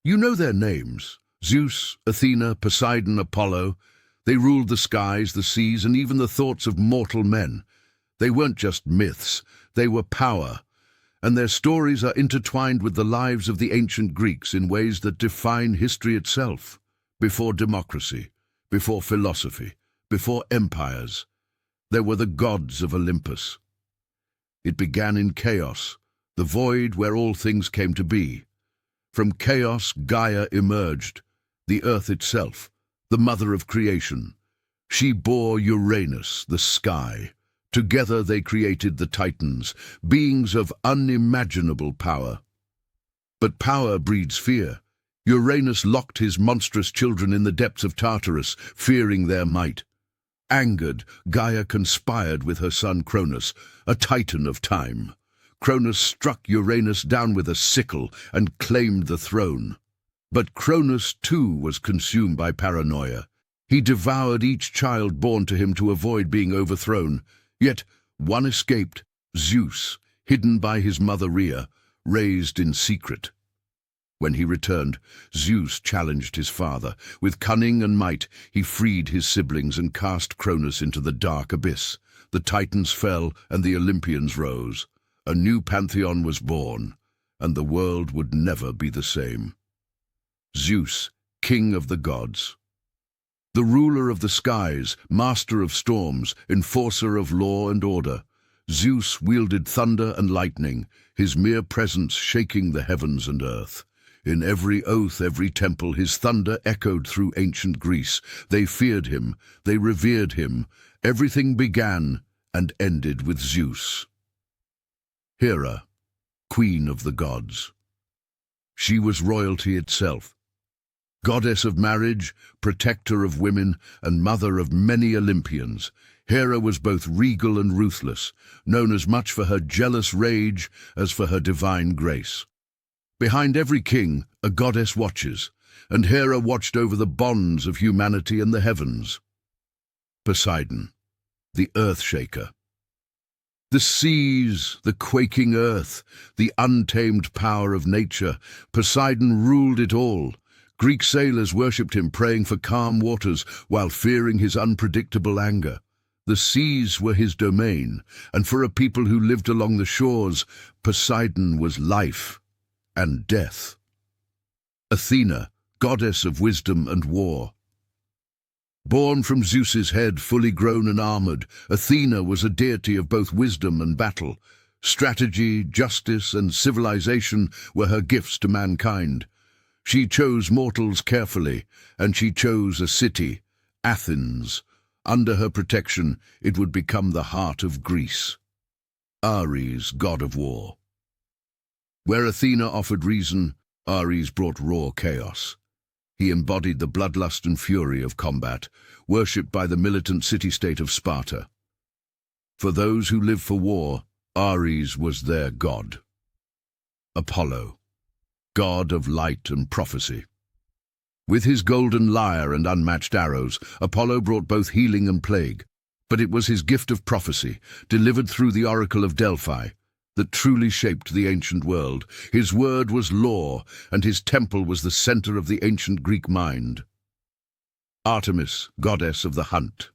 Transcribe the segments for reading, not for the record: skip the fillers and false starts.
You know their names: Zeus, Athena, Poseidon, Apollo. They ruled the skies, the seas, and even the thoughts of mortal men. They weren't just myths, they were power, and their stories are intertwined with the lives of the ancient Greeks in ways that define history itself. Before democracy, before philosophy, before empires, there were the gods of Olympus. It began in chaos, the void where all things came to be. From chaos, Gaia emerged, the earth itself, the mother of creation. She bore Uranus, the sky. Together they created the Titans, beings of unimaginable power. But power breeds fear. Uranus locked his monstrous children in the depths of Tartarus, fearing their might. Angered, Gaia conspired with her son Cronus, a titan of time. Cronus struck Uranus down with a sickle and claimed the throne. But Cronus too was consumed by paranoia. He devoured each child born to him to avoid being overthrown. Yet one escaped, Zeus, hidden by his mother Rhea, raised in secret. When he returned, Zeus challenged his father. With cunning and might, he freed his siblings and cast Cronus into the dark abyss. The Titans fell and the Olympians rose. A new pantheon was born, and the world would never be the same. Zeus, king of the gods. The ruler of the skies, master of storms, enforcer of law and order. Zeus wielded thunder and lightning, his mere presence shaking the heavens and earth. In every oath, every temple, his thunder echoed through ancient Greece. They feared him, they revered him. Everything began and ended with Zeus. Hera, queen of the gods. She was royalty itself. Goddess of marriage, protector of women, and mother of many Olympians, Hera was both regal and ruthless, known as much for her jealous rage as for her divine grace. Behind every king, a goddess watches, and Hera watched over the bonds of humanity and the heavens. Poseidon, the earth-shaker. The seas, the quaking earth, the untamed power of nature, Poseidon ruled it all. Greek sailors worshipped him, praying for calm waters while fearing his unpredictable anger. The seas were his domain, and for a people who lived along the shores, Poseidon was life and death. Athena, goddess of wisdom and war. Born from Zeus's head, fully grown and armored, Athena was a deity of both wisdom and battle. Strategy, justice, and civilization were her gifts to mankind. She chose mortals carefully, and she chose a city, Athens. Under her protection, it would become the heart of Greece. Ares, god of war. Where Athena offered reason, Ares brought raw chaos. He embodied the bloodlust and fury of combat, worshipped by the militant city-state of Sparta. For those who live for war, Ares was their god. Apollo, god of light and prophecy. With his golden lyre and unmatched arrows, Apollo brought both healing and plague. But it was his gift of prophecy, delivered through the oracle of Delphi, that truly shaped the ancient world. His word was law, and his temple was the center of the ancient Greek mind. Artemis, goddess of the hunt.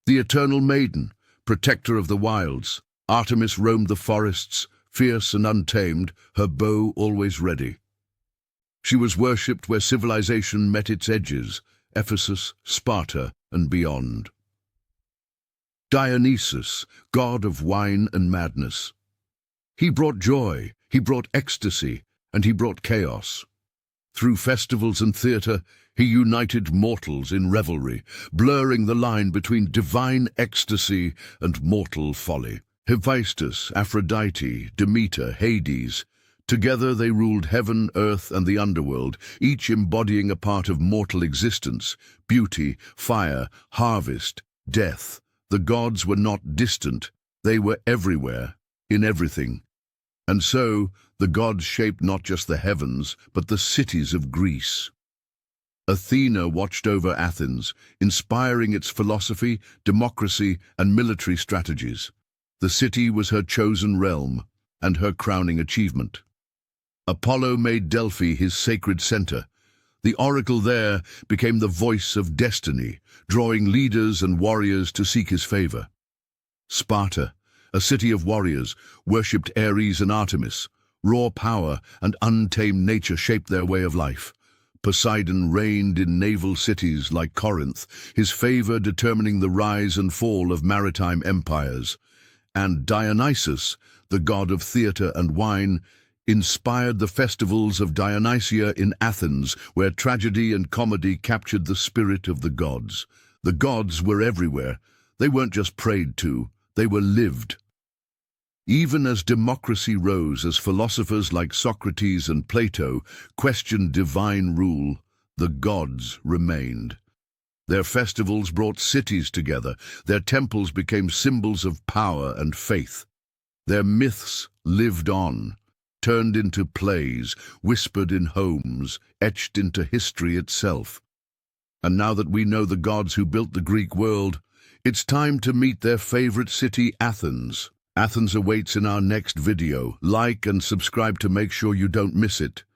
The eternal maiden, protector of the wilds, Artemis roamed the forests, fierce and untamed, her bow always ready. She was worshipped where civilization met its edges, Ephesus, Sparta, and beyond. Dionysus, god of wine and madness. He brought joy, he brought ecstasy, and he brought chaos. Through festivals and theater, he united mortals in revelry, blurring the line between divine ecstasy and mortal folly. Hephaestus, Aphrodite, Demeter, Hades. Together they ruled heaven, earth, and the underworld, each embodying a part of mortal existence: beauty, fire, harvest, death. The gods were not distant, they were everywhere, in everything. And so, the gods shaped not just the heavens, but the cities of Greece. Athena watched over Athens, inspiring its philosophy, democracy, and military strategies. The city was her chosen realm, and her crowning achievement. Apollo made Delphi his sacred center. The oracle there became the voice of destiny, drawing leaders and warriors to seek his favor. Sparta, a city of warriors, worshipped Ares and Artemis. Raw power and untamed nature shaped their way of life. Poseidon reigned in naval cities like Corinth, his favor determining the rise and fall of maritime empires. And Dionysus, the god of theater and wine, inspired the festivals of Dionysia in Athens, where tragedy and comedy captured the spirit of the gods. The gods were everywhere. They weren't just prayed to, they were lived. Even as democracy rose, as philosophers like Socrates and Plato questioned divine rule, the gods remained. Their festivals brought cities together. Their temples became symbols of power and faith. Their myths lived on, turned into plays, whispered in homes, etched into history itself. And now that we know the gods who built the Greek world, it's time to meet their favorite city, Athens. Athens awaits in our next video. Like and subscribe to make sure you don't miss it.